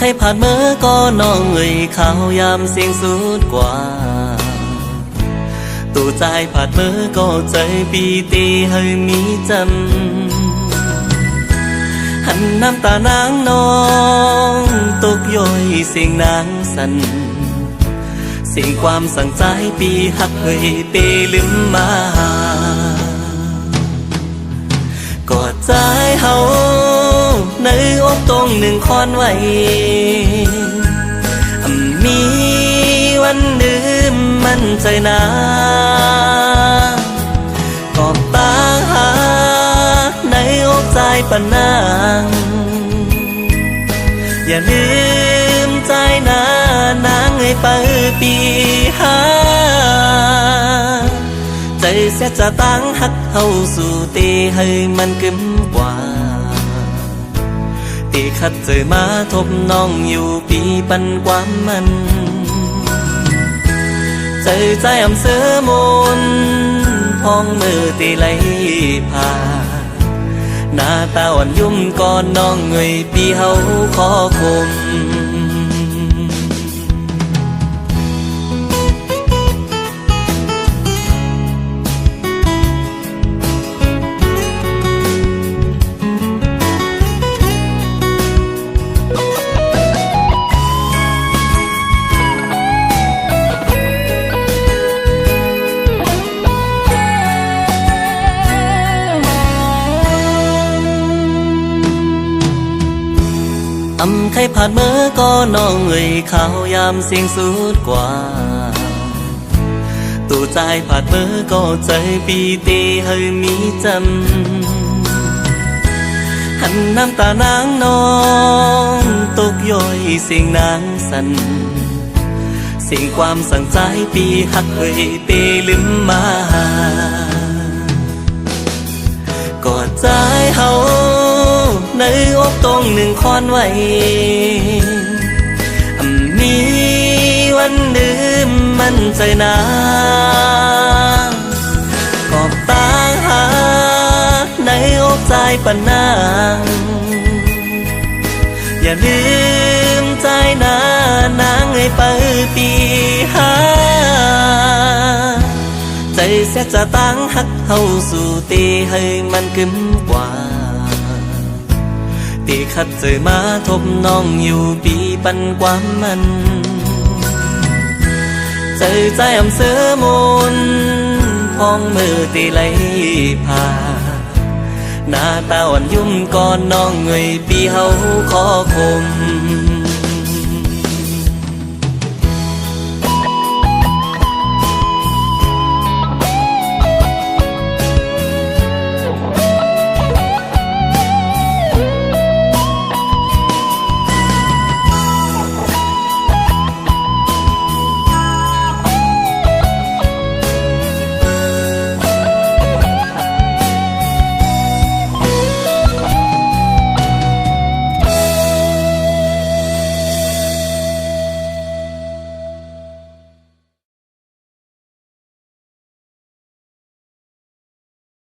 รผ่านเมื่อก็น้องเอ่ยข่าวยามเสียงสุดกว่าตัวใจผ่านเมื่อก็ใจปีตีให้มีจำหันน้ำตานางน้องตกย่อยเสียงนางสันสิ่งความสั่งใจปีหักเฮยเปลืมมากอดใจเฮาในอกตรงหนึ่งคอนไว้มีวันลืมมันใจนากอบตาหาในอกใจปะนางอย่าลืมใจนางให้ไปปีหาใจเสียจะตั้งหักเฮาสู่ตีให้มันกึมกว่าตีขัดเจอมาทบน้องอยู่ปีปันความมันใจอำเสือมนห้องมือตีไหลพาหน้าตาอ่อนยุ่มก่อนน้องเงยปีเฮาขอคมใครผ่านเมื่อก็น้องเอ่ยข่าวยามเสียงสุดกว่าตัวใจผ่านเมื่อก็ใจปีตีให้มีจำหันน้ำตานางน้องตกย่อยเสียงนางสันสิ่งความสั่งใจปีหักเฮยเปลืมมากอดใจเฮาในอกตรงหนึ่งคอนไว้มีวันลืมมันใจนากอบตาหาในอกใจปะนางอย่าลืมใจนางให้ไปปีหาใจเสียจะตั้งหักเฮาสู่ตีให้มันกึมกว่าตีขัดเจอมาทบน้องอยู่ปีปันความมันใจอำเสือมนห้องมือตีไหลพาหน้าตาอ่อนยุ่มก่อนน้องเงยปีเฮาขอคม